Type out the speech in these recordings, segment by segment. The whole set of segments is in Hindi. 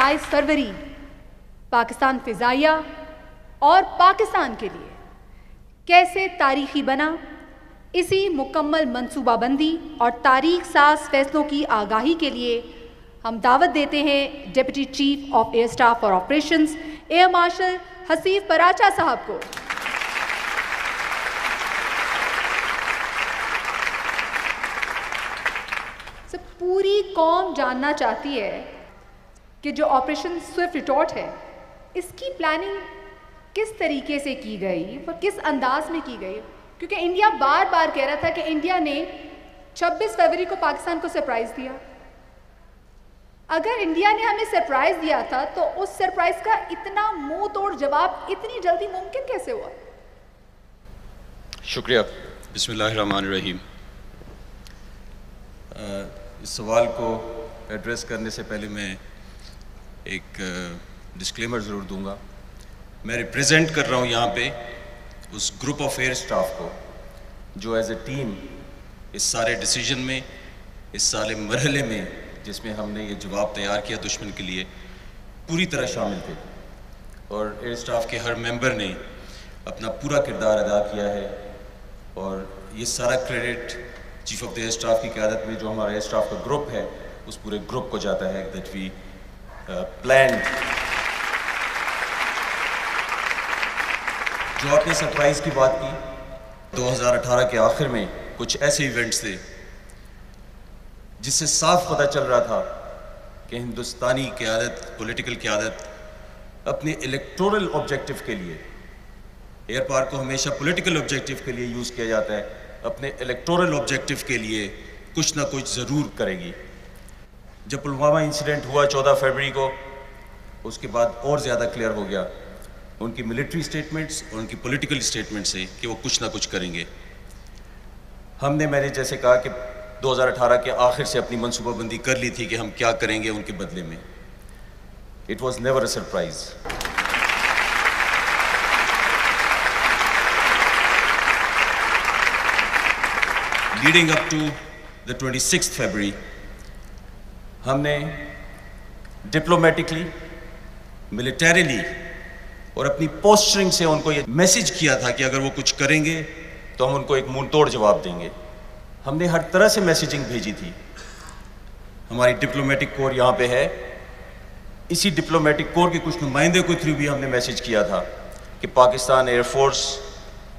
27 फरवरी पाकिस्तान फ़िज़ाइया और पाकिस्तान के लिए कैसे तारीख़ी बना, इसी मुकम्मल मनसूबाबंदी और तारीख साज फैसलों की आगाही के लिए हम दावत देते हैं deputy chief of air staff और ऑपरेशंस एयर मार्शल हसीफ पराचा साहब को। पूरी कौम जानना चाहती है कि जो ऑपरेशन स्विफ्ट रिटॉर्ट है इसकी प्लानिंग किस तरीके से की गई और किस अंदाज में की गई, क्योंकि इंडिया बार बार कह रहा था कि इंडिया ने 26 फरवरी को पाकिस्तान को सरप्राइज़ दिया। अगर इंडिया ने हमें सरप्राइज़ दिया था तो उस सरप्राइज़ का इतना मुंह तोड़ जवाब इतनी जल्दी मुमकिन कैसे हुआ? शुक्रिया। बिस्मिल्लाहिर्रहमानिर्रहीम। इस सवाल को एड्रेस करने से पहले मैं एक डिस्क्लेमर ज़रूर दूंगा। मैं रिप्रेजेंट कर रहा हूँ यहाँ पे उस ग्रुप ऑफ एयर स्टाफ को जो एज ए टीम इस सारे डिसीजन में, इस सारे मरहले में जिसमें हमने ये जवाब तैयार किया दुश्मन के लिए, पूरी तरह शामिल थे और एयर स्टाफ के हर मेंबर ने अपना पूरा किरदार अदा किया है। और ये सारा credit chief of the air staff की क़यादत में जो हमारा एयर स्टाफ का ग्रुप है उस पूरे ग्रुप को जाता है दैट वी प्लान। जो आपने सरप्राइज़ की बात की, 2018 के आखिर में कुछ ऐसे इवेंट्स थे जिससे साफ पता चल रहा था कि हिंदुस्तानी क़यादत, पॉलिटिकल क़यादत अपने इलेक्टोरल ऑब्जेक्टिव के लिए, एयर पार्क को हमेशा पॉलिटिकल ऑब्जेक्टिव के लिए यूज़ किया जाता है, अपने इलेक्टोरल ऑब्जेक्टिव के लिए कुछ ना कुछ ज़रूर करेगी। जब पुलवामा इंसिडेंट हुआ 14 फरवरी को, उसके बाद और ज़्यादा क्लियर हो गया उनकी मिलिट्री स्टेटमेंट्स और उनकी पॉलिटिकल स्टेटमेंट से कि वो कुछ ना कुछ करेंगे। मैंने जैसे कहा कि 2018 के आखिर से अपनी मनसूबाबंदी कर ली थी कि हम क्या करेंगे उनके बदले में। It was never a surprise. Leading up to the 26 February हमने डिप्लोमेटिकली, मिलिटरीली और अपनी पोस्चरिंग से उनको ये मैसेज किया था कि अगर वो कुछ करेंगे तो हम उनको एक मुंह तोड़ जवाब देंगे। हमने हर तरह से मैसेजिंग भेजी थी। हमारी डिप्लोमेटिक कोर यहाँ पे है, इसी डिप्लोमेटिक कोर के कुछ नुमाइंदे के थ्रू भी हमने मैसेज किया था कि पाकिस्तान एयरफोर्स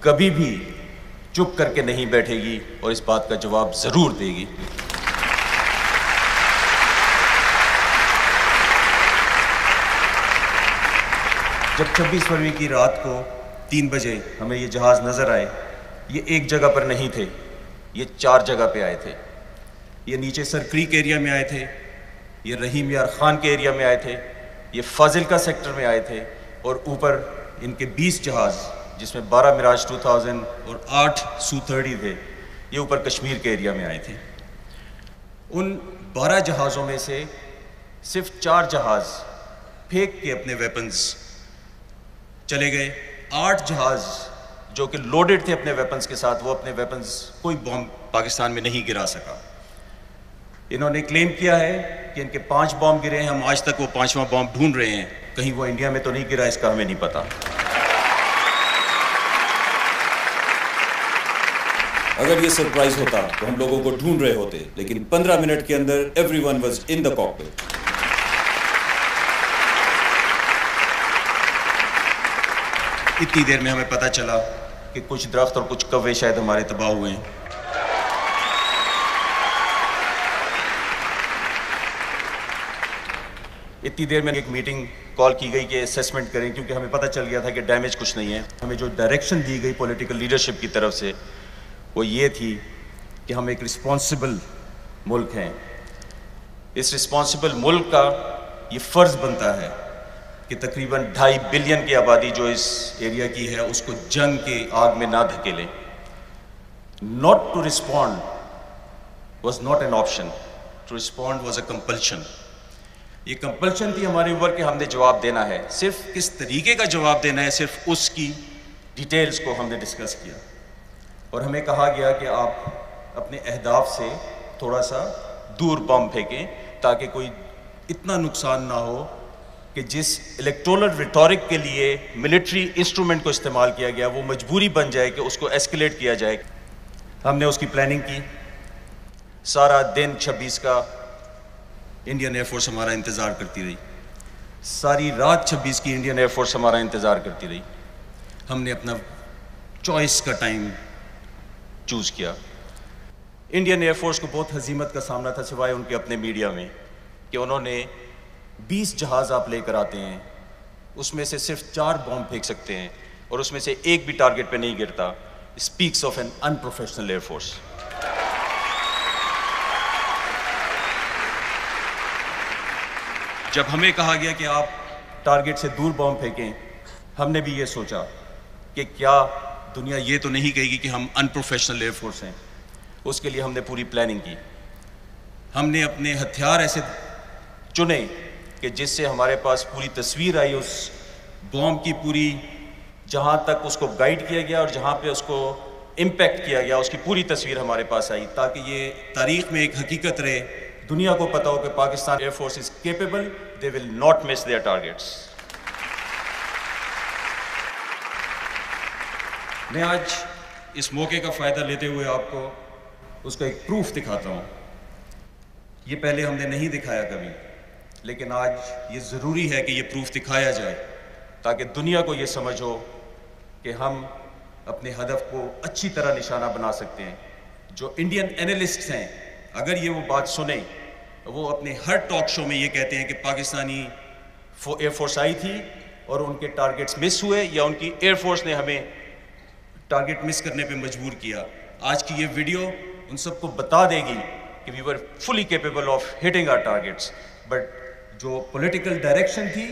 कभी भी चुप करके नहीं बैठेगी और इस बात का जवाब ज़रूर देगी। जब 26 फरवरी की रात को 3 बजे हमें ये जहाज़ नज़र आए, ये एक जगह पर नहीं थे, ये 4 जगह पे आए थे। ये नीचे सर क्रीक एरिया में आए थे, ये रहीम यार खान के एरिया में आए थे, ये फाजिलका सेक्टर में आए थे और ऊपर इनके 20 जहाज़ जिसमें 12 मिराज 2000 और 8 सू-30 थे, ये ऊपर कश्मीर के एरिया में आए थे। उन 12 जहाज़ों में से सिर्फ 4 जहाज़ फेंक के अपने वेपन्स चले गए। 8 जहाज़ जो कि लोडेड थे अपने वेपन्स के साथ, वो अपने वेपन्स, कोई बॉम्ब पाकिस्तान में नहीं गिरा सका। इन्होंने क्लेम किया है कि इनके 5 बॉम्ब गिरे हैं, हम आज तक वो 5वां बॉम्ब ढूंढ रहे हैं, कहीं वो इंडिया में तो नहीं गिरा, इसका हमें नहीं पता। अगर ये सरप्राइज होता तो हम लोगों को ढूंढ रहे होते, लेकिन 15 मिनट के अंदर everyone was in the cockpit. इतनी देर में हमें पता चला कि कुछ दरख्त और कुछ कव्वे शायद हमारे तबाह हुए हैं। इतनी देर में एक मीटिंग कॉल की गई कि असेसमेंट करें, क्योंकि हमें पता चल गया था कि डैमेज कुछ नहीं है। हमें जो डायरेक्शन दी गई पॉलिटिकल लीडरशिप की तरफ से वो ये थी कि हम एक रिस्पॉन्सिबल मुल्क हैं। इस रिस्पॉन्सिबल मुल्क का ये फ़र्ज़ बनता है कि तकरीबन 2.5 बिलियन की आबादी जो इस एरिया की है उसको जंग के आग में ना धकेले। Not to respond was not an option, to respond was a compulsion. ये कंपल्शन थी हमारे ऊपर कि हमने जवाब देना है। सिर्फ किस तरीके का जवाब देना है, सिर्फ उसकी डिटेल्स को हमने डिस्कस किया और हमें कहा गया कि आप अपने अहदाफ से थोड़ा सा दूर बम फेंकें ताकि कोई इतना नुकसान ना हो कि जिस इलेक्टोरल रिटॉरिक के लिए मिलिट्री इंस्ट्रूमेंट को इस्तेमाल किया गया वो मजबूरी बन जाए कि उसको एस्केलेट किया जाए। हमने उसकी प्लानिंग की। सारा दिन 26 का इंडियन एयरफोर्स हमारा इंतज़ार करती रही। सारी रात 26 की इंडियन एयरफोर्स हमारा इंतज़ार करती रही। हमने अपना चॉइस का टाइम चूज़ किया। इंडियन एयरफोर्स को बहुत हजीमत का सामना था, सिवाय उनके अपने मीडिया में, कि उन्होंने 20 जहाज़ आप लेकर आते हैं, उसमें से सिर्फ 4 बॉम्ब फेंक सकते हैं और उसमें से एक भी टारगेट पे नहीं गिरता। Speaks of an unprofessional air force. जब हमें कहा गया कि आप टारगेट से दूर बॉम्ब फेंकें, हमने भी ये सोचा कि क्या दुनिया ये तो नहीं कहेगी कि हम अनप्रोफेशनल एयरफोर्स हैं। उसके लिए हमने पूरी प्लानिंग की। हमने अपने हथियार ऐसे चुने कि जिससे हमारे पास पूरी तस्वीर आई उस बॉम्ब की, पूरी जहाँ तक उसको गाइड किया गया और जहाँ पे उसको इम्पैक्ट किया गया उसकी पूरी तस्वीर हमारे पास आई, ताकि ये तारीख में एक हकीकत रहे, दुनिया को पता हो कि Pakistan air force is capable, they will not miss their targets. मैं आज इस मौके का फ़ायदा लेते हुए आपको उसका एक प्रूफ दिखाता हूँ। ये पहले हमने नहीं दिखाया कभी, लेकिन आज ये ज़रूरी है कि ये प्रूफ दिखाया जाए ताकि दुनिया को ये समझ हो कि हम अपने हदफ को अच्छी तरह निशाना बना सकते हैं। जो इंडियन एनालिस्ट्स हैं, अगर ये वो बात सुने, वो अपने हर टॉक शो में ये कहते हैं कि पाकिस्तानी एयरफोर्स आई थी और उनके टारगेट्स मिस हुए या उनकी एयरफोर्स ने हमें टारगेट मिस करने पे मजबूर किया। आज की ये वीडियो उन सबको बता देगी कि we were fully capable of hitting our targets, but जो पॉलिटिकल डायरेक्शन थी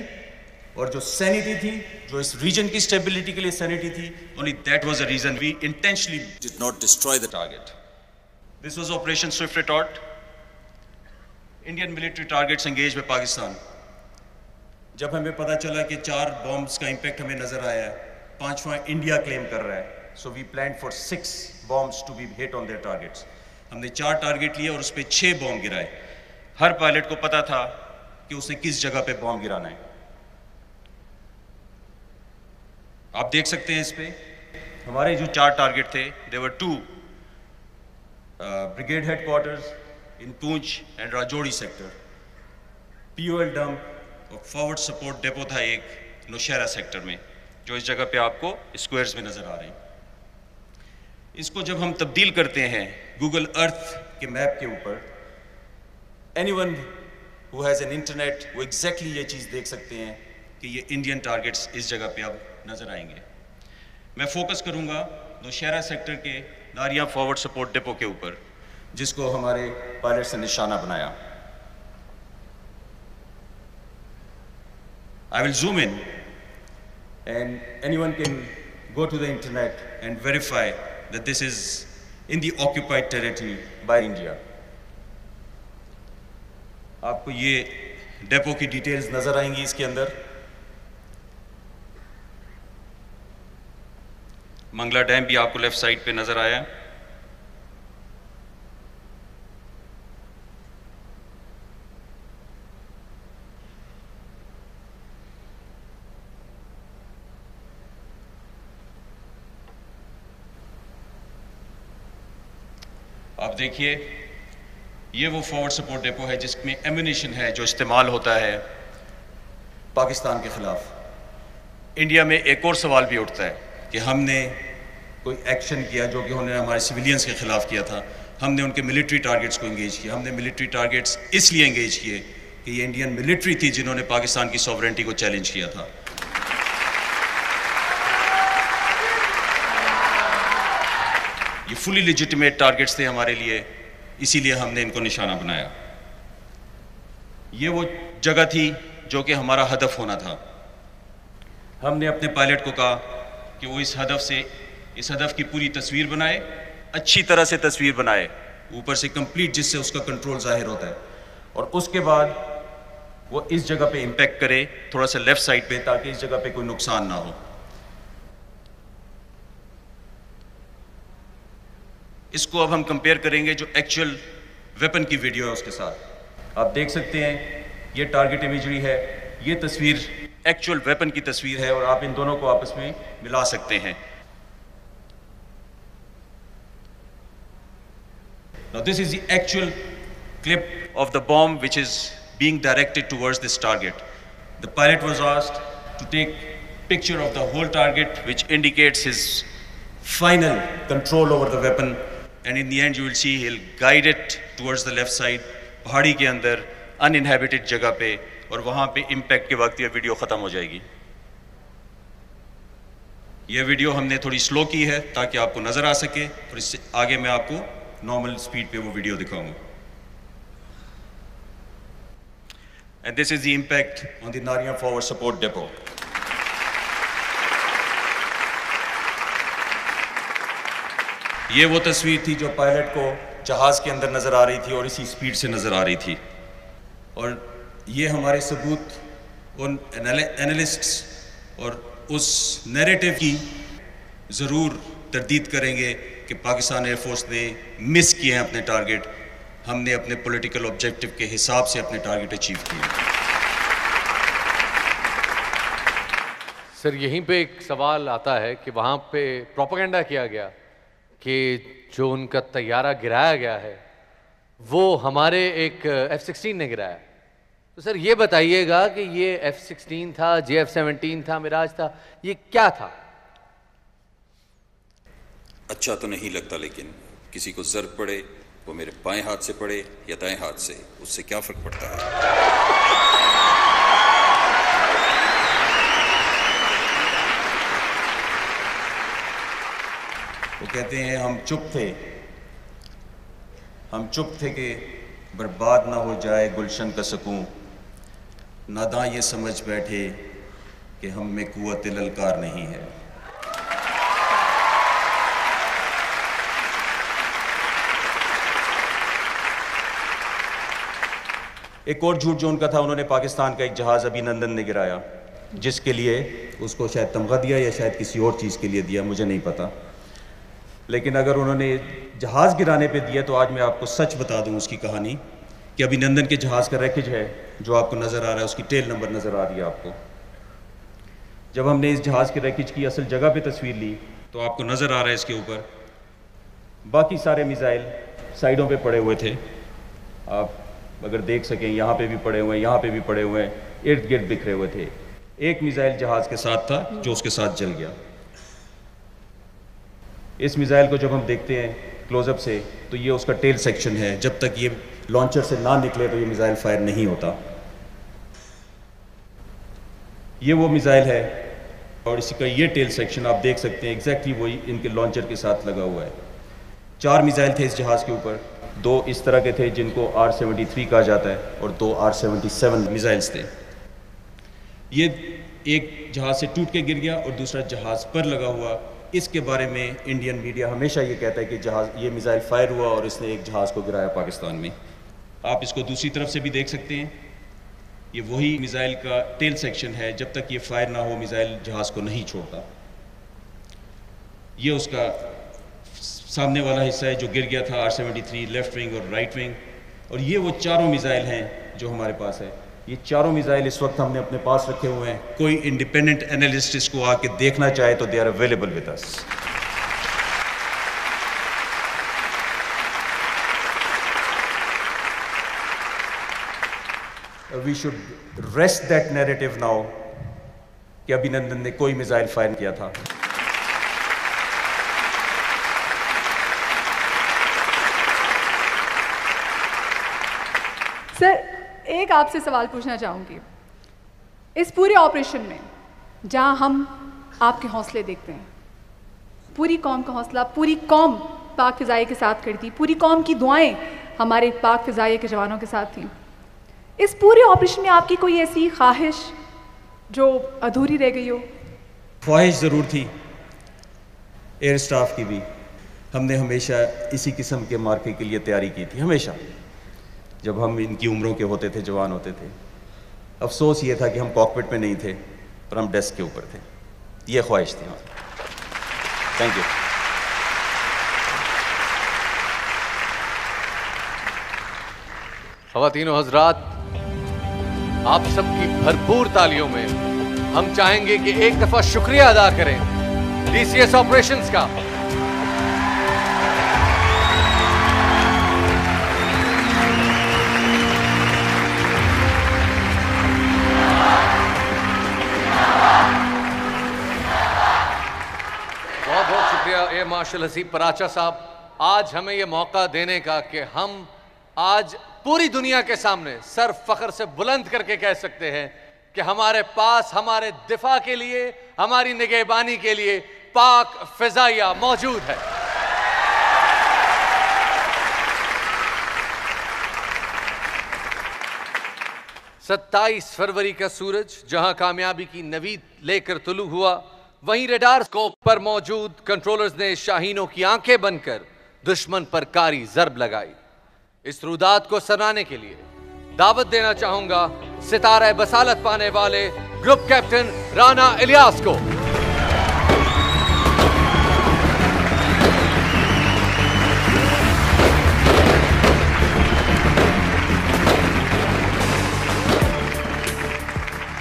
और जो सैनिटी थी, जो इस रीजन की स्टेबिलिटी के लिए सैनिटी थी, only that was the reason we intentionally did not destroy the target. This was operation swift retort. Indian military targets engage with Pakistan. जब हमें पता चला कि 4 बॉम्ब्स का इंपैक्ट हमें नजर आया है, 5वां इंडिया क्लेम कर रहा है, so we plan for 6 bombs to be hit on their targets. हमने 4 टारगेट लिए और उस पर 6 बॉम्ब गिराए। हर पायलट को पता था कि उसने किस जगह पे बॉम्ब गिराना है। आप देख सकते हैं इस पे हमारे जो 4 टारगेट थे, देवर 2 brigade headquarters in Poonch and Rajouri sector, POL dump और फॉरवर्ड सपोर्ट डेपो था एक नौशहरा सेक्टर में, जो इस जगह पे आपको स्क्वायर्स में नजर आ रहे हैं। इसको जब हम तब्दील करते हैं गूगल अर्थ के मैप के ऊपर, anyone who has an internet वो एग्जैक्टली ये चीज़ देख सकते हैं कि ये इंडियन टारगेट्स इस जगह पे अब नजर आएंगे। मैं फोकस करूंगा नौशहरा सेक्टर के नारिया फॉरवर्ड सपोर्ट डिपो के ऊपर, जिसको हमारे पायलट से निशाना बनाया। I will zoom in and anyone can go to the internet and verify that this is in the occupied territory by India. आपको ये डेपो की डिटेल्स नजर आएंगी इसके अंदर। मंगला डैम भी आपको लेफ्ट साइड पे नजर आया। आप देखिए, ये वो फॉरवर्ड सपोर्ट डेपो है जिसमें एम्यूनिशन है जो इस्तेमाल होता है पाकिस्तान के खिलाफ। इंडिया में एक और सवाल भी उठता है कि हमने कोई एक्शन किया जो कि उन्होंने हमारे सिविलियंस के खिलाफ किया था। हमने उनके मिलिट्री टारगेट्स को एंगेज किया। हमने मिलिट्री टारगेट्स इसलिए एंगेज किए कि ये इंडियन मिलिट्री थी जिन्होंने पाकिस्तान की सॉवरेंटी को चैलेंज किया था। ये फुली लेजिटिमेट टारगेट्स थे हमारे लिए, इसीलिए हमने इनको निशाना बनाया। ये वो जगह थी जो कि हमारा हदफ होना था। हमने अपने पायलट को कहा कि वो इस हदफ की पूरी तस्वीर बनाए, अच्छी तरह से तस्वीर बनाए, ऊपर से कंप्लीट, जिससे उसका कंट्रोल जाहिर होता है, और उसके बाद वो इस जगह पे इम्पैक्ट करे, थोड़ा सा लेफ्ट साइड पे, ताकि इस जगह पे कोई नुकसान ना हो। इसको अब हम कंपेयर करेंगे जो एक्चुअल वेपन की वीडियो है उसके साथ। आप देख सकते हैं ये टारगेट इमेजरी है ये तस्वीर एक्चुअल वेपन की तस्वीर है और आप इन दोनों को आपस में मिला सकते हैं। Now this is the actual clip of the bomb which is being directed towards this target. The pilot was asked to take picture of the whole target, which indicates his final control over the weapon, and in the end you will see he'll guide it towards the left side, पहाड़ी के अंदर uninhabited जगह पे, और वहाँ पे impact के वक्त ये वीडियो ख़त्म हो जाएगी। ये वीडियो हमने थोड़ी स्लो की है ताकि आपको नज़र आ सके, और इससे आगे मैं आपको नॉर्मल स्पीड पे वो वीडियो दिखाऊंगा। And this is the impact on the Narian Forward Support Depot. ये वो तस्वीर थी जो पायलट को जहाज के अंदर नजर आ रही थी और इसी स्पीड से नजर आ रही थी, और ये हमारे सबूत उन एनालिस्ट्स और उस नैरेटिव की ज़रूर तरदीद करेंगे कि पाकिस्तान एयरफोर्स ने मिस किए हैं अपने टारगेट। हमने अपने पॉलिटिकल ऑब्जेक्टिव के हिसाब से अपने टारगेट अचीव किए। सर, यहीं पे एक सवाल आता है कि वहाँ पे प्रोपेगेंडा किया गया कि जो उनका तैयारा गिराया गया है वो हमारे एक F-16 ने गिराया। तो सर ये बताइएगा कि ये F-16 था, JF-17 था, मिराज था, ये क्या था? अच्छा तो नहीं लगता, लेकिन किसी को ज़र्ब पड़े वो मेरे बाएं हाथ से पड़े या दाएं हाथ से, उससे क्या फ़र्क पड़ता है? वो कहते हैं हम चुप थे कि बर्बाद ना हो जाए गुलशन का सुकून, नादां ये समझ बैठे कि हम में कुव्वत ललकार नहीं है। एक और झूठ जो उनका था, उन्होंने पाकिस्तान का एक जहाज़ अभिनंदन ने गिराया, जिसके लिए उसको शायद तमगा दिया या शायद किसी और चीज़ के लिए दिया, मुझे नहीं पता। लेकिन अगर उन्होंने जहाज़ गिराने पे दिया तो आज मैं आपको सच बता दूं उसकी कहानी, कि अभिनंदन के जहाज़ का रैकेज है जो आपको नज़र आ रहा है, उसकी टेल नंबर नज़र आ रही है आपको। जब हमने इस जहाज़ के रैकेज की असल जगह पे तस्वीर ली तो आपको नज़र आ रहा है इसके ऊपर बाकी सारे मिसाइल साइडों पे पड़े हुए थे। आप अगर देख सकें, यहाँ पे भी पड़े हुए हैं, यहाँ पे भी पड़े हुए हैं, इर्द गिर्द बिखरे हुए थे। एक मिसाइल जहाज़ के साथ था जो उसके साथ जल गया। इस मिसाइल को जब हम देखते हैं क्लोजअप से तो ये उसका टेल सेक्शन है। जब तक ये लॉन्चर से ना निकले तो ये मिसाइल फायर नहीं होता। ये वो मिसाइल है और इसी का ये टेल सेक्शन आप देख सकते हैं, एग्जैक्टली वही इनके लॉन्चर के साथ लगा हुआ है। 4 मिसाइल थे इस जहाज़ के ऊपर, 2 इस तरह के थे जिनको R-73 कहा जाता है और 2 R-77 मिसाइल्स थे। ये एक जहाज़ से टूट के गिर गया और दूसरा जहाज़ पर लगा हुआ। इसके बारे में इंडियन मीडिया हमेशा ये कहता है कि ये मिसाइल फायर हुआ और इसने एक जहाज़ को गिराया पाकिस्तान में। आप इसको दूसरी तरफ से भी देख सकते हैं, ये वही मिसाइल का टेल सेक्शन है। जब तक ये फायर ना हो मिसाइल जहाज़ को नहीं छोड़ता। ये उसका सामने वाला हिस्सा है जो गिर गया था, R-73 लेफ्ट विंग और राइट विंग। और ये वो चारों मिसाइल हैं जो हमारे पास है। ये चारों मिसाइल इस वक्त हमने अपने पास रखे हुए हैं। कोई इंडिपेंडेंट एनालिस्ट इसको आके देखना चाहे तो they are available with us. We should rest that narrative now कि अभिनंदन ने कोई मिसाइल फायर किया था। सर, एक आपसे सवाल पूछना चाहूँगी। इस पूरे ऑपरेशन में जहाँ हम आपके हौसले देखते हैं, पूरी कौम का हौसला, पूरी कौम पाक फ़िज़ाइया के साथ खड़ी थी, पूरी कौम की दुआएं हमारे पाक फ़िज़ाइया के जवानों के साथ थीं। इस पूरे ऑपरेशन में आपकी कोई ऐसी ख्वाहिश जो अधूरी रह गई हो? ख्वाहिश ज़रूर थी, एयर स्टाफ की भी। हमने हमेशा इसी किस्म के मार्के के लिए तैयारी की थी, हमेशा जब हम इनकी उम्रों के होते थे, जवान होते थे। अफसोस ये था कि हम कॉकपिट में नहीं थे और हम डेस्क के ऊपर थे। ये ख्वाहिश थी हमारी। Thank you. ख़वातीन व हज़रात, आप सबकी भरपूर तालियों में हम चाहेंगे कि एक दफा शुक्रिया अदा करें DCS ऑपरेशंस का। बहुत बहुत शुक्रिया एयर मार्शल हसीब पराचा साहब, आज हमें यह मौका देने का कि हम आज पूरी दुनिया के सामने सर फख्र से बुलंद करके कह सकते हैं कि हमारे पास हमारे दिफा के लिए, हमारी निगहबानी के लिए पाक फिजाइया मौजूद है। सत्ताईस फरवरी का सूरज जहां कामयाबी की नवीद लेकर तुलू हुआ, वहीं रडार स्कोप पर मौजूद कंट्रोलर्स ने शाहीनों की आंखें बनकर दुश्मन पर कारी जर्ब लगाई। इस रुदात को सराहने के लिए दावत देना चाहूंगा सितारा बसालत पाने वाले ग्रुप कैप्टन राना इलियास को।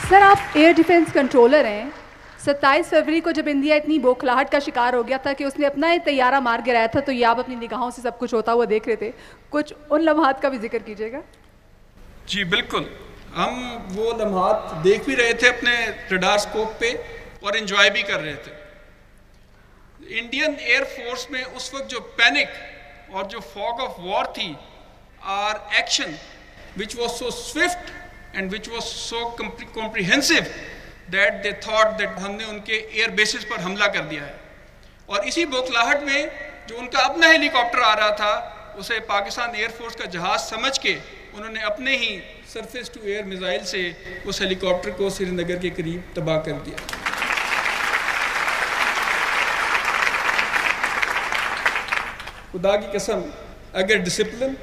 सर, आप एयर डिफेंस कंट्रोलर हैं। 27 फरवरी को जब इंडिया इतनी बौखलाहट का शिकार हो गया था कि उसने अपना ही तैयारा मार गिराया था, तो ये आप अपनी निगाहों से सब कुछ होता हुआ देख रहे थे, कुछ उन लम्हात का भी जिक्र कीजिएगा। जी बिल्कुल, हम वो लम्हात देख भी रहे थे अपने रडार स्कोप पे और एंजॉय भी कर रहे थे। इंडियन एयर फोर्स में उस वक्त जो पैनिक और जो फॉग ऑफ वॉर थी, our action which was so swift and which was so comprehensive that they thought that हमने उनके एयर बेसिस पर हमला कर दिया है। और इसी बौखलाहट में जो उनका अपना हेलीकॉप्टर आ रहा था, उसे पाकिस्तान एयरफोर्स का जहाज समझ के उन्होंने अपने ही सरफेस टू एयर मिसाइल से उस हेलीकॉप्टर को श्रीनगर के करीब तबाह कर दिया। खुदा की कसम, अगर डिसिप्लिन,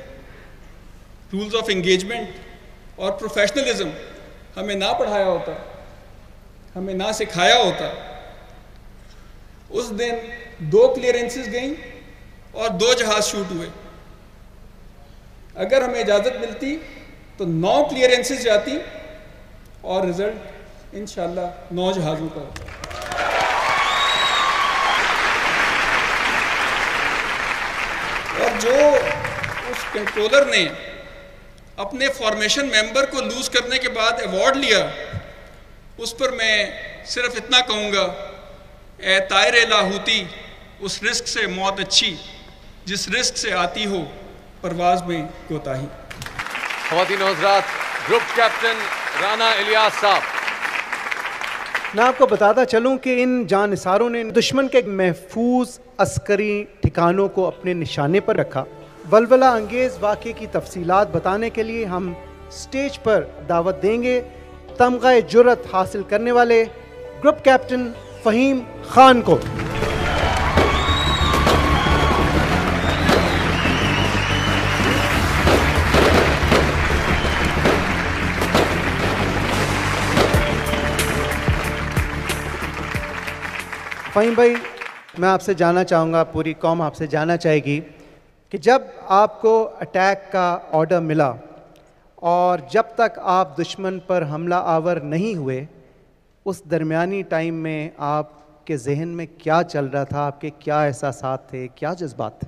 रूल्स ऑफ एंगेजमेंट और प्रोफेशनलिज्म हमें ना पढ़ाया होता, हमें ना सिखाया होता, उस दिन 2 क्लियरेंसेस गई और 2 जहाज शूट हुए। अगर हमें इजाज़त मिलती तो 9 क्लियरेंसेस जाती और रिजल्ट इंशाल्लाह 9 जहाज़ों का होता। और जो उस कंट्रोलर ने अपने फॉर्मेशन मेंबर को लूज करने के बाद अवार्ड लिया, उस पर मैं सिर्फ इतना कहूँगा, ए तायरे लाहूती, उस रिस्क से मौत अच्छी जिस रिस्क से आती हो परवाज में कोताही। ख़वातीन और हज़रात, ग्रुप कैप्टन राना इलियास साहब। मैं आपको बताता चलूं कि इन जानिसारों ने दुश्मन के महफूज अस्करी ठिकानों को अपने निशाने पर रखा। वलवला अंगेज़ वाक़े की तफसीलात बताने के लिए हम स्टेज पर दावत देंगे तमग़ा जुर्रत हासिल करने वाले ग्रुप कैप्टन फ़हीम खान को। फ़हीम भाई, मैं आपसे जानना चाहूँगा, पूरी कौम आपसे जानना चाहेगी कि जब आपको अटैक का ऑर्डर मिला और जब तक आप दुश्मन पर हमला आवर नहीं हुए, उस दरमियानी टाइम में आपके जहन में क्या चल रहा था, आपके क्या एहसासात थे, क्या जज्बात थे?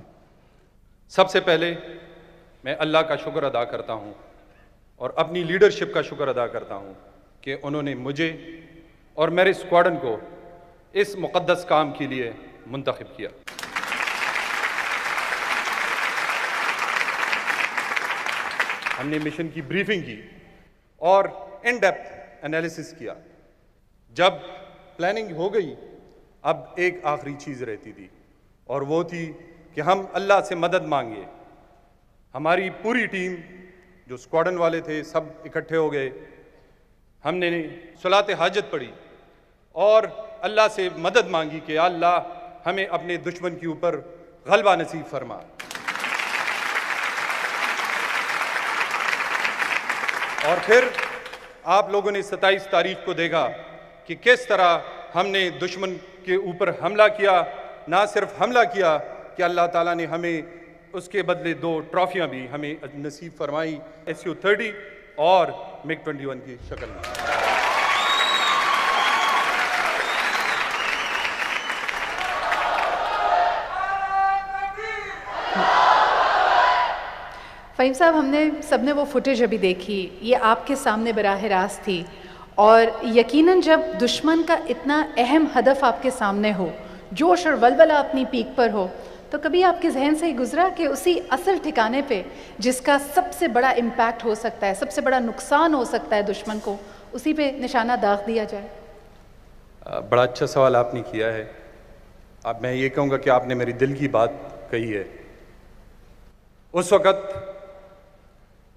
सबसे पहले मैं अल्लाह का शुक्र अदा करता हूँ और अपनी लीडरशिप का शुक्र अदा करता हूँ कि उन्होंने मुझे और मेरे स्क्वाडन को इस मुक़द्दस काम के लिए मुंतखब किया। हमने मिशन की ब्रीफिंग की और इन डेप्थ एनालिसिस किया। जब प्लानिंग हो गई, अब एक आखिरी चीज़ रहती थी और वो थी कि हम अल्लाह से मदद मांगे। हमारी पूरी टीम जो स्क्वाडन वाले थे सब इकट्ठे हो गए, हमने सलात हाजत पढ़ी और अल्लाह से मदद मांगी कि अल्लाह हमें अपने दुश्मन के ऊपर गलबा नसीब फरमा। और फिर आप लोगों ने 27 तारीख को देखा कि किस तरह हमने दुश्मन के ऊपर हमला किया। ना सिर्फ हमला किया कि अल्लाह ताला ने हमें उसके बदले 2 ट्रॉफियाँ भी हमें नसीब फरमाई, SU-30 और MiG-21 की शक्ल में। फ़हीम साहब, हमने सबने वो फुटेज अभी देखी, ये आपके सामने बराह रास्त थी, और यकीनन जब दुश्मन का इतना अहम हदफ आपके सामने हो, जोश और वलवला अपनी पीक पर हो, तो कभी आपके जहन से ही गुजरा कि उसी असल ठिकाने पे जिसका सबसे बड़ा इम्पैक्ट हो सकता है, सबसे बड़ा नुकसान हो सकता है दुश्मन को, उसी पे निशाना दाग दिया जाए? बड़ा अच्छा सवाल आपने किया है। अब मैं ये कहूँगा कि आपने मेरी दिल की बात कही है। उस वक़्त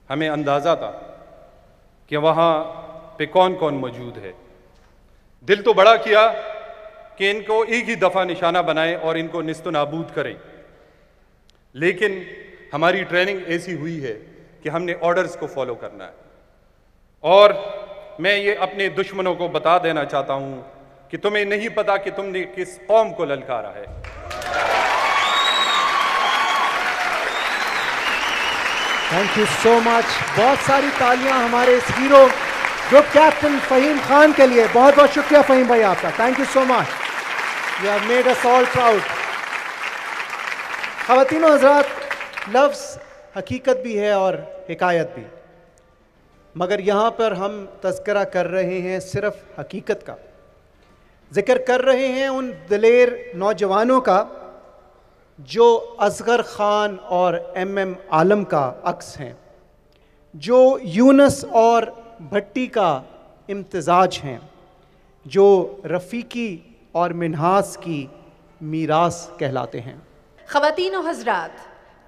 हमें अंदाज़ा था कि वहाँ पे कौन कौन मौजूद है। दिल तो बड़ा किया कि इनको एक ही दफ़ा निशाना बनाएं और इनको निस्तो नाबूद करें, लेकिन हमारी ट्रेनिंग ऐसी हुई है कि हमने ऑर्डर्स को फॉलो करना है। और मैं ये अपने दुश्मनों को बता देना चाहता हूँ कि तुम्हें नहीं पता कि तुमने किस कौम को ललकारा है। Thank you so much. बहुत सारी तालियां हमारे इस hero group captain Fahim Khan के लिए। बहुत बहुत शुक्रिया फ़हीम भाई आपका। Thank you so much, you have made us all proud. ख़वातीन और हज़रात, लफ्ज़ हकीकत भी है और हिकायत भी, मगर यहाँ पर हम तज़किरा कर रहे हैं सिर्फ हकीकत का, ज़िक्र कर रहे हैं उन दिलेर नौजवानों का जो असगर ख़ान और MM आलम का अक्स हैं, जो यूनस और भट्टी का इम्तिज़ाज हैं, जो रफ़ीकी और मिन्हास की मीरास कहलाते हैं। ख़वातीन और हज़रात,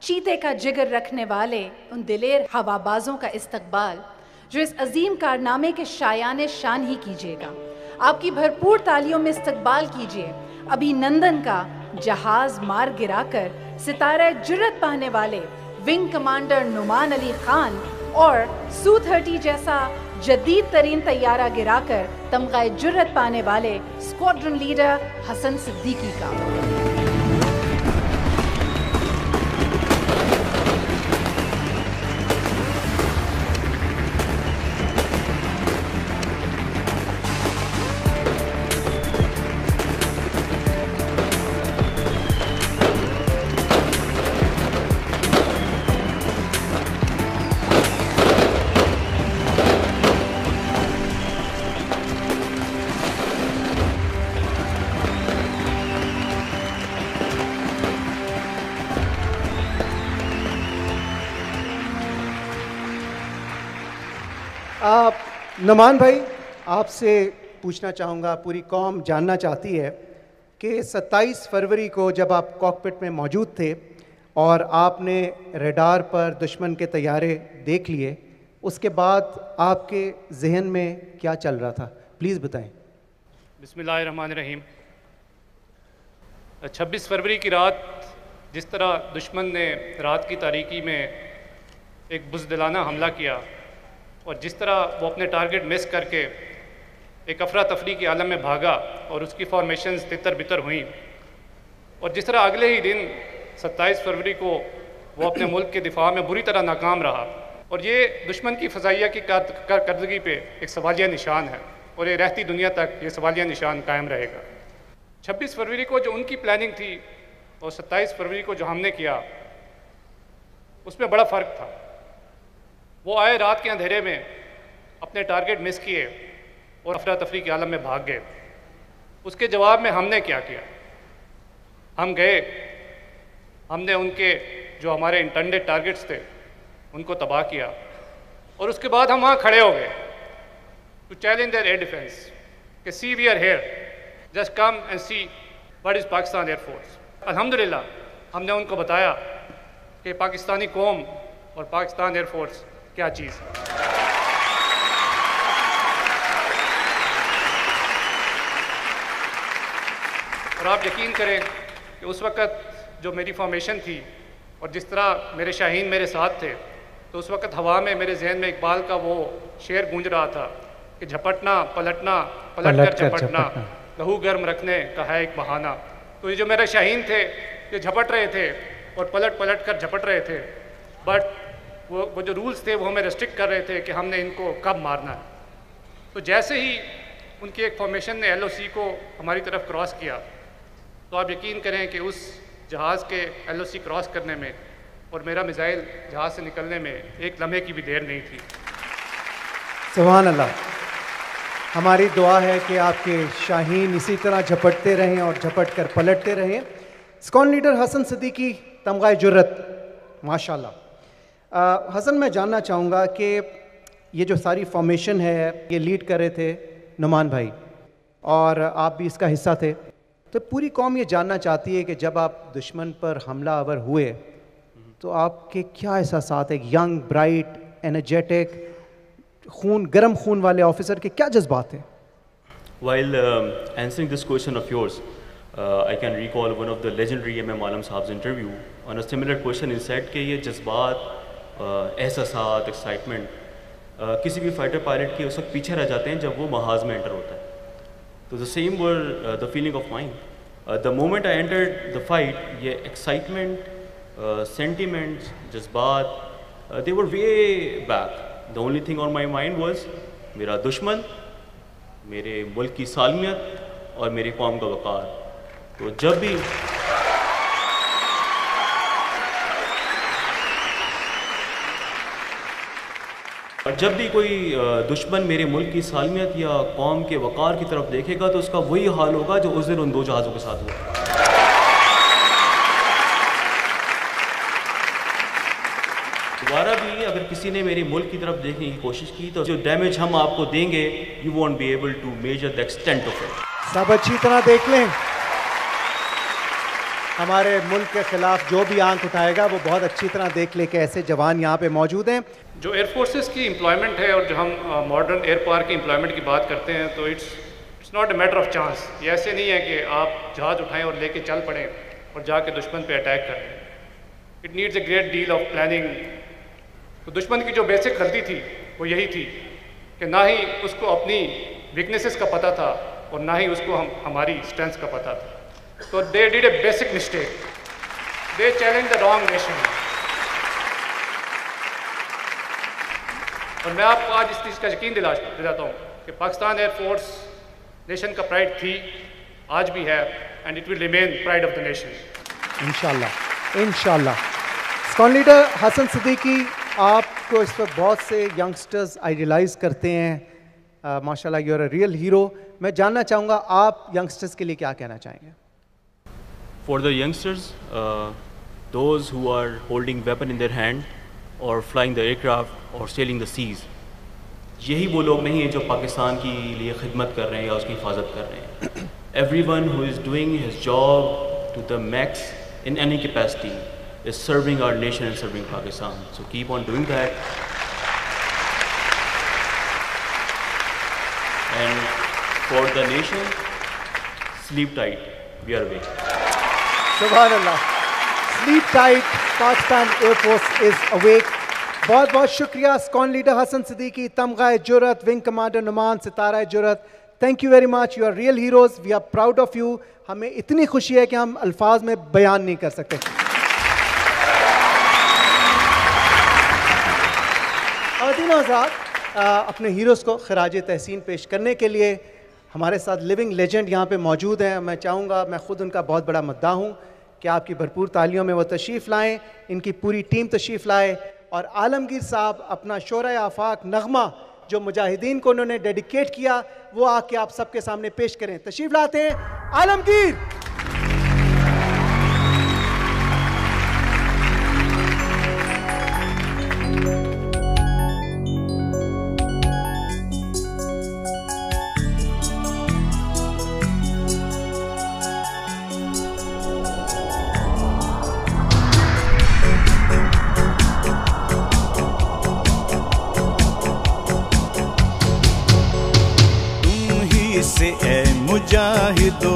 चीते का जिगर रखने वाले उन दिलेर हवाबाज़ों का इस्तकबाल जो इस अजीम कारनामे के शायान शान ही कीजिएगा। आपकी भरपूर तालियों में इस्तकबाल कीजिए अभिनंदन का जहाज मार गिराकर सितारा जुर्रत पाने वाले विंग कमांडर नुमान अली खान और Su-30 जैसा जदीद तरीन तैयारा गिराकर तमगा जुर्रत पाने वाले स्क्वाड्रन लीडर हसन सिद्दीकी का। नुमान भाई, आपसे पूछना चाहूँगा, पूरी कौम जानना चाहती है कि 27 फरवरी को जब आप कॉकपिट में मौजूद थे और आपने रडार पर दुश्मन के तैयारे देख लिए, उसके बाद आपके जहन में क्या चल रहा था, प्लीज़ बताएं। बिस्मिल्लाहिर्रहमानिर्रहीम। 26 फरवरी की रात जिस तरह दुश्मन ने रात की तारीकी में एक बुज़दिलाना हमला किया और जिस तरह वो अपने टारगेट मिस करके एक अफरा तफरी के आलम में भागा और उसकी फॉर्मेशंस तितर बितर हुई, और जिस तरह अगले ही दिन 27 फरवरी को वो अपने मुल्क के दिफा में बुरी तरह नाकाम रहा, और ये दुश्मन की फ़ज़ाइया की कारकर्दगी पे एक सवालिया निशान है और ये रहती दुनिया तक ये सवालिया निशान कायम रहेगा। 26 फरवरी को जो उनकी प्लानिंग थी और 27 फरवरी को जो हमने किया, उसमें बड़ा फ़र्क था। वो आए रात के अंधेरे में, अपने टारगेट मिस किए और अफरा तफरी के आलम में भाग गए। उसके जवाब में हमने क्या किया? हम गए, हमने उनके जो हमारे इंटेंडेड टारगेट्स थे उनको तबाह किया, और उसके बाद हम वहाँ खड़े हो गए to challenge their air defence कि see we are here, just come and see what is Pakistan air force. अल्हम्दुलिल्लाह हमने उनको बताया कि पाकिस्तानी कौम और पाकिस्तान एयरफोर्स क्या चीज़ है। और आप यकीन करें कि उस वक़्त जो मेरी फॉर्मेशन थी और जिस तरह मेरे शाहीन मेरे साथ थे, तो उस वक़्त हवा में मेरे जहन में इकबाल का वो शेर गूंज रहा था कि झपटना पलटना, पलट कर झपटना, लहू गर्म रखने का है एक बहाना। तो ये जो मेरे शाहीन थे ये झपट रहे थे और पलट कर झपट रहे थे, बट वो जो रूल्स थे वो हमें रेस्ट्रिक्ट कर रहे थे कि हमने इनको कब मारना है। तो जैसे ही उनकी एक फॉर्मेशन ने LOC को हमारी तरफ क्रॉस किया, तो आप यकीन करें कि उस जहाज़ के LOC क्रॉस करने में और मेरा मिसाइल जहाज़ से निकलने में एक लम्हे की भी देर नहीं थी। सुभान अल्लाह। हमारी दुआ है कि आपके शाहीन इसी तरह झपटते रहें और झपट कर पलटते रहें। स्कॉन लीडर हसन सिद्दीकी, तमगाए जुर्रत, माशाल्लाह। हसन, मैं जानना चाहूँगा कि ये जो सारी फॉर्मेशन है ये लीड कर रहे थे नुमान भाई और आप भी इसका हिस्सा थे, तो पूरी कौम ये जानना चाहती है कि जब आप दुश्मन पर हमला आवर हुए तो आपके क्या एहसासात, एक यंग ब्राइट एनर्जेटिक गर्म खून वाले ऑफिसर के क्या जज्बात हैं? While answering this question of yours, I can recall one of the legendary M.M. Alam साहब's interview on a similar question. He said कि ये जज्बात, एहसासात, एक्साइटमेंट किसी भी फाइटर पायलट के उस वक्त पीछे रह जाते हैं जब वो महाज में एंटर होता है। तो the same were the feeling of mind the moment I entered the fight. ये एक्साइटमेंट, सेंटिमेंट्स, जज्बात, they were way back. The only thing on my mind was मेरा दुश्मन, मेरे मुल्क की सालमियत और मेरी कौम का वक़ार। तो जब भी कोई दुश्मन मेरे मुल्क की सालमियत या कौम के वक़ार की तरफ देखेगा तो उसका वही हाल होगा जो उस दिन उन दो जहाज़ों के साथ हुआ। दोबारा भी अगर किसी ने मेरे मुल्क की तरफ देखने की कोशिश की तो जो डैमेज हम आपको देंगे, you won't be able to measure the extent of it. सब अच्छी तरह देख लें, हमारे मुल्क के खिलाफ जो भी आंख उठाएगा वो बहुत अच्छी तरह देख ले कि ऐसे जवान यहाँ पे मौजूद हैं। जो एयरफोर्सेस की एम्प्लॉयमेंट है और जो हम मॉडर्न एयर पावर की एम्प्लॉयमेंट की बात करते हैं तो it's not a matter of chance. ये ऐसे नहीं है कि आप जहाज़ उठाएं और लेके चल पड़ें और जाके दुश्मन पे अटैक कर दें। It needs a great deal of planning. तो दुश्मन की जो बेसिक गलती थी वो यही थी कि ना ही उसको अपनी वीकनेसेस का पता था और ना ही उसको हमारी स्ट्रेंथ्स का पता था। So they did a basic mistake. They challenged the wrong nation. और मैं आपको आज इस चीज़ का यकीन दिलाता हूँ कि पाकिस्तान एयरफोर्स नेशन का प्राइड थी, आज भी है, and it will remain pride of the nation. इंशाल्लाह, इंशाल्लाह। स्कॉन लीडर हसन सिद्दीकी, आपको इस वक्त बहुत से यंगस्टर्स आइडियलाइज करते हैं, माशाल्लाह you are a real hero. मैं जानना चाहूँगा आप यंगस्टर्स के लिए क्या कहना चाहेंगे? For the youngsters, those who are holding weapon in their hand or flying the aircraft or sailing the seas, यही वो लोग नहीं हैं जो पाकिस्तान की लिए खिदमत कर रहे हैं या उसकी हिफाजत कर रहे हैं। Everyone who is doing his job to the max in any capacity is serving our nation and serving Pakistan. So keep on doing that. And for the nation, sleep tight. We are awake. सुभान अल्लाह। Sleep tight, Pakistan air force is awake. बहुत बहुत शुक्रिया स्कॉन लीडर हसन सिद्दीकी, तमगाए जुर्रत, विंग कमांडर नुमान, सितारा जुर्रत। Thank you very much, you are real heroes, we are proud of you. हमें इतनी खुशी है कि हम अल्फाज में बयान नहीं कर सकते। खातिन हज़रात, अपने हीरोज़ को खराज तहसीन पेश करने के लिए हमारे साथ लिविंग लेजेंड यहाँ पे मौजूद हैं। मैं चाहूँगा, मैं ख़ुद उनका बहुत बड़ा मद्दा हूँ कि आपकी भरपूर तालियों में वो तशरीफ़ लाएँ, इनकी पूरी टीम तशरीफ़ लाए और आलमगीर साहब अपना शोरा आफाक नगमा जो मुजाहिदीन को उन्होंने डेडिकेट किया वो आके आप सबके सामने पेश करें। तशरीफ़ लाते हैं आलमगीर। से ए मुजाहिदो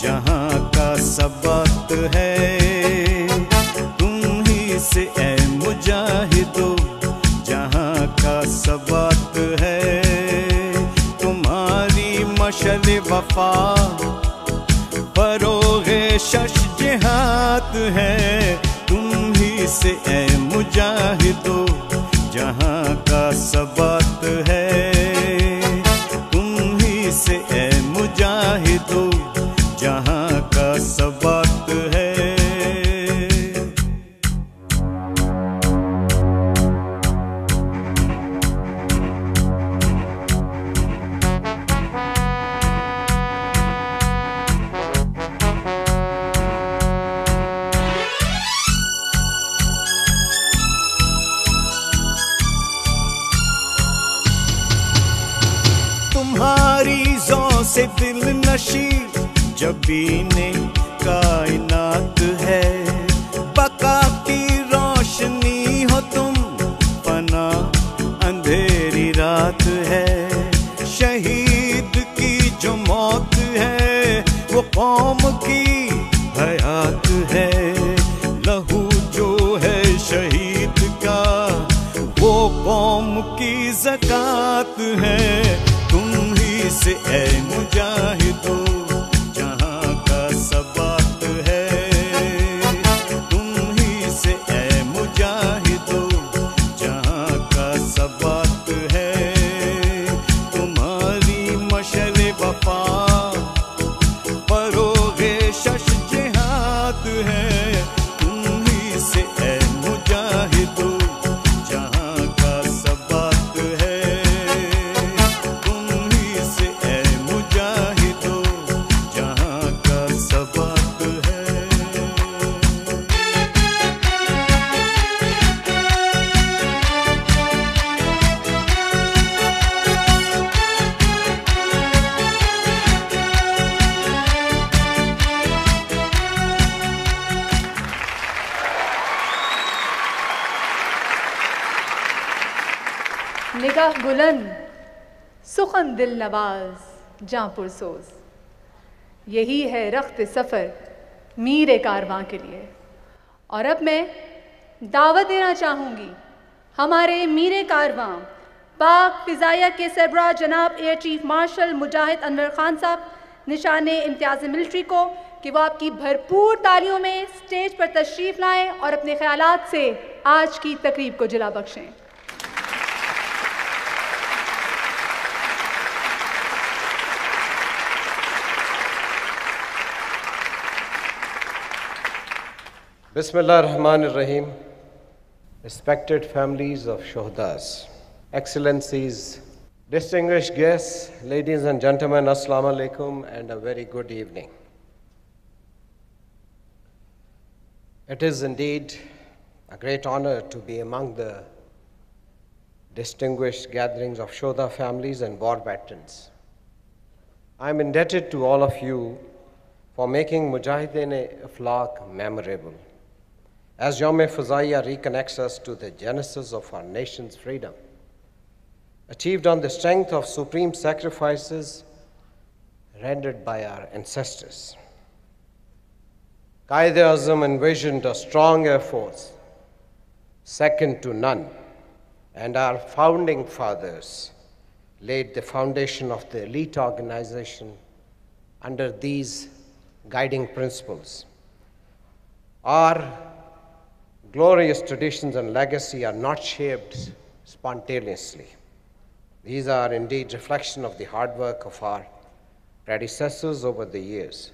जहाँ का सबक है, तुम ही से ए मुजाहिदो जहाँ का सबक है, तुम्हारी मशल वफा फरोगे शश जिहाद है, तुम ही से ए मुजाहिदो से दिल नशी जबीने कायनात है। बका की रोशनी हो तुम, फना अंधेरी रात है। शहीद की जो मौत है वो कौम की हयात है। लहू जो है शहीद का वो कौम की ज़कात है। तुम ही से ऐ मुजाहिदो जहां का सबात है। तुम ही से ऐ मुजाहिदो जहां का सबात है। तुम्हारी मशल वफा फरोगे शश जिहाद है। तुम ही से ऐ मुजाहिदो जहां का सबात है। तुम ही से ऐ मुजाहिदो जहां का सबात है। निगाह बुलंद सुखन दिल नवाज जां पुरसोज, यही है रख्त सफ़र मीर कारवां के लिए। और अब मैं दावत देना चाहूँगी हमारे मीर कारवां पाक फ़िज़ाइया के सरबराह जनाब एयर चीफ मार्शल मुजाहिद अनवर ख़ान साहब निशाने इम्तियाज़ मिलिट्री को कि वो आपकी भरपूर तालियों में स्टेज पर तशरीफ़ लाएं और अपने ख़यालात से आज की तकरीब को जिला बख्शें। Bismillahir-Rahmanir-Rahim. Respected families of Shuhadas, Excellencies, distinguished guests, ladies and gentlemen, Assalamu alaikum and a very good evening. It is indeed a great honor to be among the distinguished gatherings of Shuhada families and war veterans. I am indebted to all of you for making Mujahideen-e-Aflaq memorable, as Yawm-e-Fazaiya reconnects us to the genesis of our nation's freedom, achieved on the strength of supreme sacrifices rendered by our ancestors. Qaid-e-Azam envisioned a strong air force, second to none, and our founding fathers laid the foundation of the elite organization under these guiding principles. Our glorious traditions and legacy are not shaped spontaneously. These are indeed reflection of the hard work of our predecessors over the years.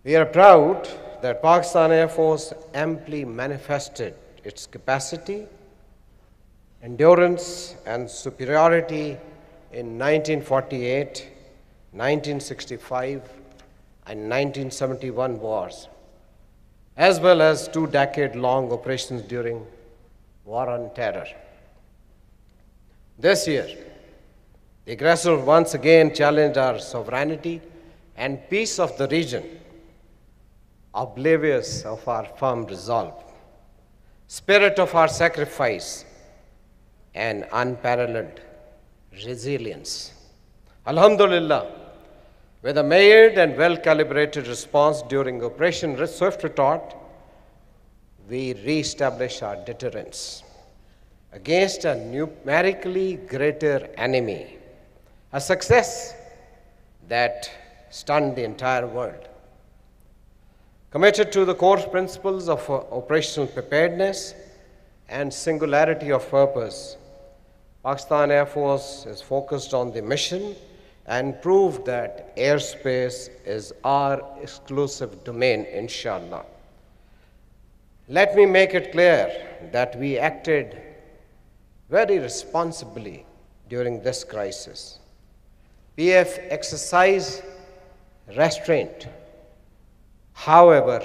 We are proud that Pakistan Air Force amply manifested its capacity, endurance, and superiority in 1948, 1965, and 1971 wars, as well as 2-decade-long operations during War on Terror. This year, the aggressor once again challenged our sovereignty and peace of the region, oblivious of our firm resolve, spirit of our sacrifice, and unparalleled resilience. Alhamdulillah, with a measured and well-calibrated response during Operation Swift Retort, we re-established our deterrence against a numerically greater enemy, a success that stunned the entire world. Committed to the core principles of operational preparedness and singularity of purpose, Pakistan Air Force is focused on the mission and proved that airspace is our exclusive domain, inshallah. Let me make it clear that we acted very responsibly during this crisis. PF exercised restraint. However,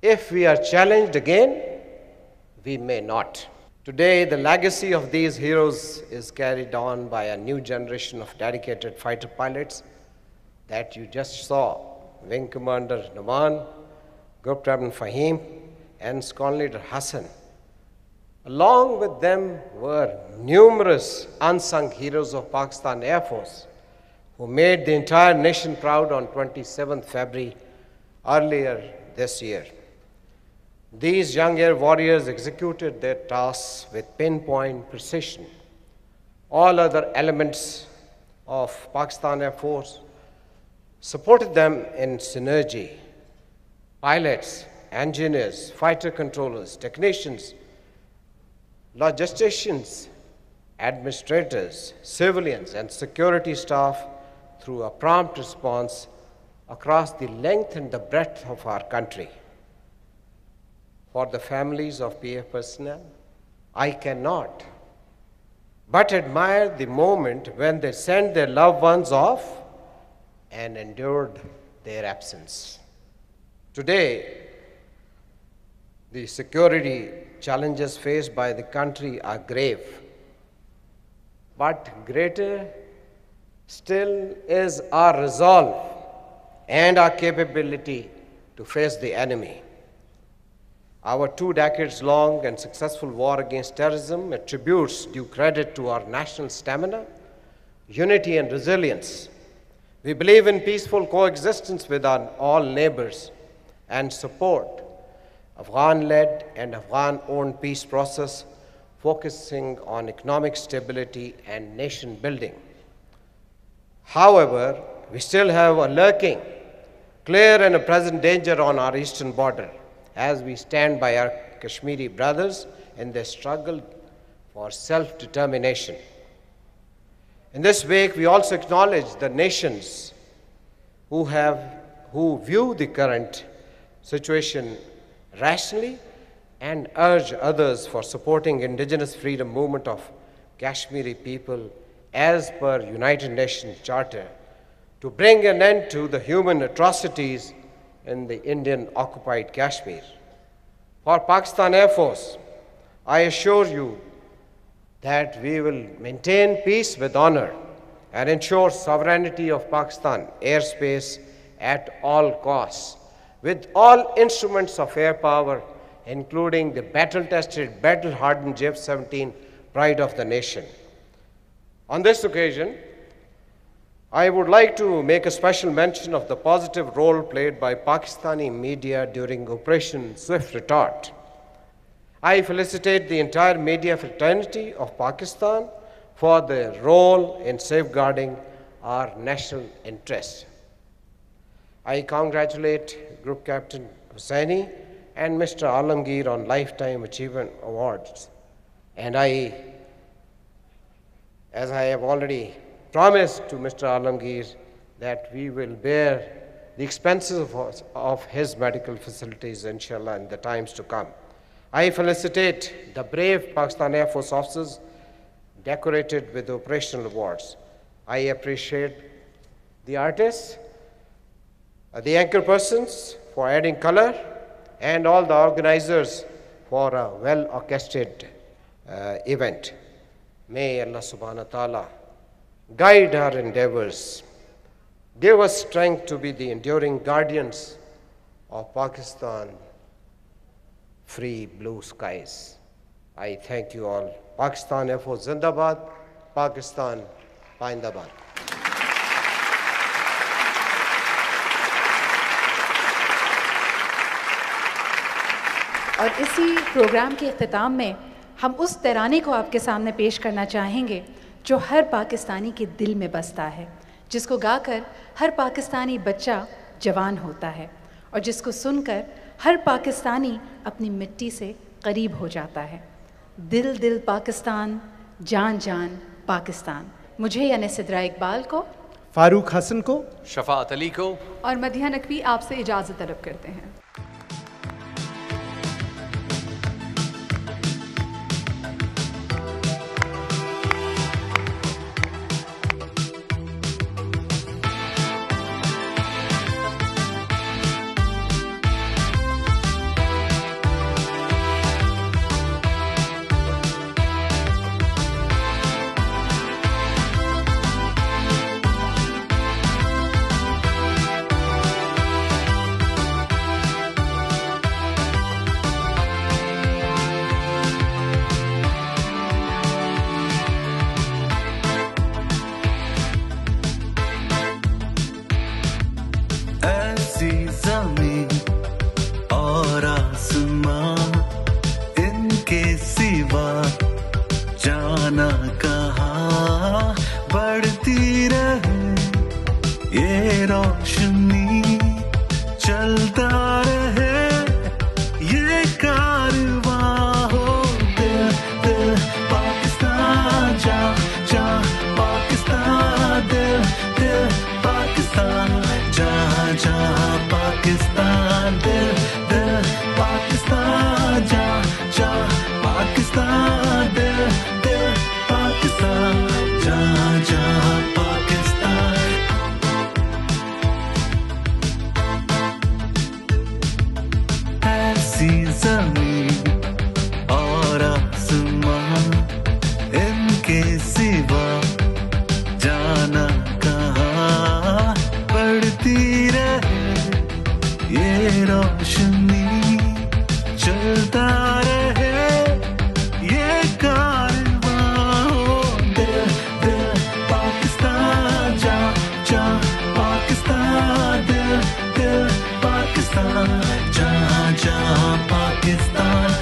if we are challenged again, we may not. Today, the legacy of these heroes is carried on by a new generation of dedicated fighter pilots that you just saw. Wing Commander Naman, Group Captain Fahim, and Squadron Leader Hassan. Along with them were numerous unsung heroes of Pakistan Air Force who made the entire nation proud on 27th February earlier this year. These young air warriors executed their tasks with pinpoint precision. All other elements of Pakistan Air Force supported them in synergy. Pilots, engineers, fighter controllers, technicians, logisticians, administrators, civilians, and security staff through a prompt response across the length and the breadth of our country. For the families of PF personnel, I cannot but admire the moment when they sent their loved ones off and endured their absence. Today, the security challenges faced by the country are grave, but greater still is our resolve and our capability to face the enemy. Our 2 decades-long and successful war against terrorism attributes due credit to our national stamina, unity, and resilience. We believe in peaceful coexistence with our all neighbors and support Afghan-led and Afghan-owned peace process focusing on economic stability and nation building. However, we still have a lurking, clear and a present danger on our eastern border as we stand by our Kashmiri brothers in their struggle for self-determination. In this wake, we also acknowledge the nations who view the current situation rationally and urge others for supporting indigenous freedom movement of Kashmiri people as per United Nations Charter to bring an end to the human atrocities in the Indian occupied Kashmir. For Pakistan Air Force, I assure you that we will maintain peace with honor and ensure sovereignty of Pakistan airspace at all costs, with all instruments of air power, including the battle-tested, battle-hardened J-17 pride of the nation. On this occasion, I would like to make a special mention of the positive role played by Pakistani media during Operation Swift Retort. I felicitate the entire media fraternity of Pakistan for their role in safeguarding our national interests. I congratulate Group Captain Hussaini and Mr. Alamgir on Lifetime Achievement Awards. And as I have already promised to Mr. Alamgir, that we will bear the expenses of his medical facilities, inshallah, in the times to come. I felicitate the brave Pakistan Air Force officers decorated with operational awards. I appreciate the artists, the anchor persons for adding color, and all the organizers for a well-orchestrated event. May Allah subhanahu wa ta'ala guide our endeavors, give us strength to be the enduring guardians of Pakistan free blue skies. I thank you all. Pakistan Air Force Zindabad, Pakistan Paindabad. और इसी प्रोग्राम के इख्तिताम में हम उस तराने को आपके सामने पेश करना चाहेंगे जो हर पाकिस्तानी के दिल में बसता है, जिसको गाकर हर पाकिस्तानी बच्चा जवान होता है और जिसको सुनकर हर पाकिस्तानी अपनी मिट्टी से करीब हो जाता है। दिल दिल पाकिस्तान, जान जान पाकिस्तान। मुझे यानी सिद्रा इकबाल को, फारूक हसन को, शफाअत अली को और मदिहा नकवी आपसे इजाज़त तलब करते हैं। जाना कहाँ बढ़ती रहे ये रोशनी, चलता रहे ये कारवां हो। दिल दिल पाकिस्तान, जा जा पाकिस्तान, दिल दिल पाकिस्तान, जहाँ जहाँ पाकिस्तान, दिल दिल पाकिस्तान, जहाँ जहाँ पाकिस्तान, दिल दिल पाकिस्तान, जहाँ जहाँ पाकिस्तान। ऐसी जमीन और आसमां, इनके सिवा जाना कहाँ बढ़ती रहे ये रोशनी, चलता रहे ये कारवां हो। दिल दिल पाकिस्तान, जा जा पाकिस्तान, दिल दिल पाकिस्तान, जहाँ जहाँ पाकिस्तान।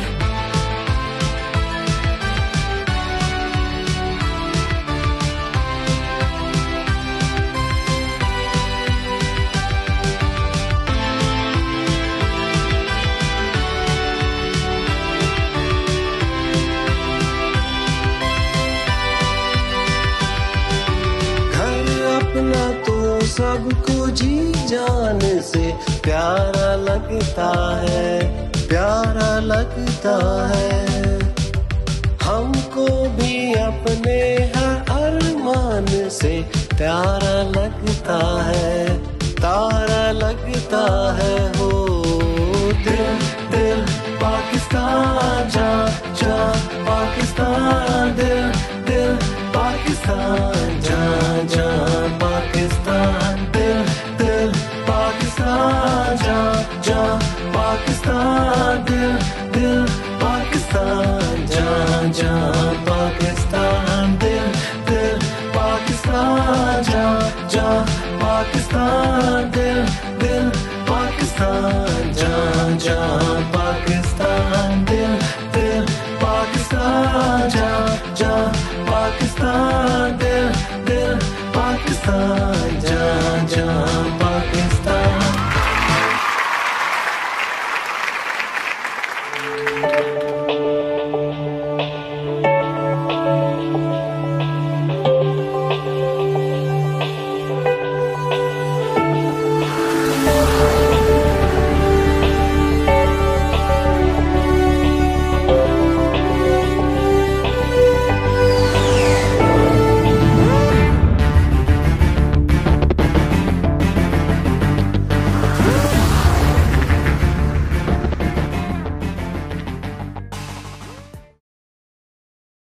अपना तो सबको जी जान से प्यारा लगता है, प्यारा लगता है। हमको भी अपने हर अरमान से प्यारा लगता है, तारा लगता है हो।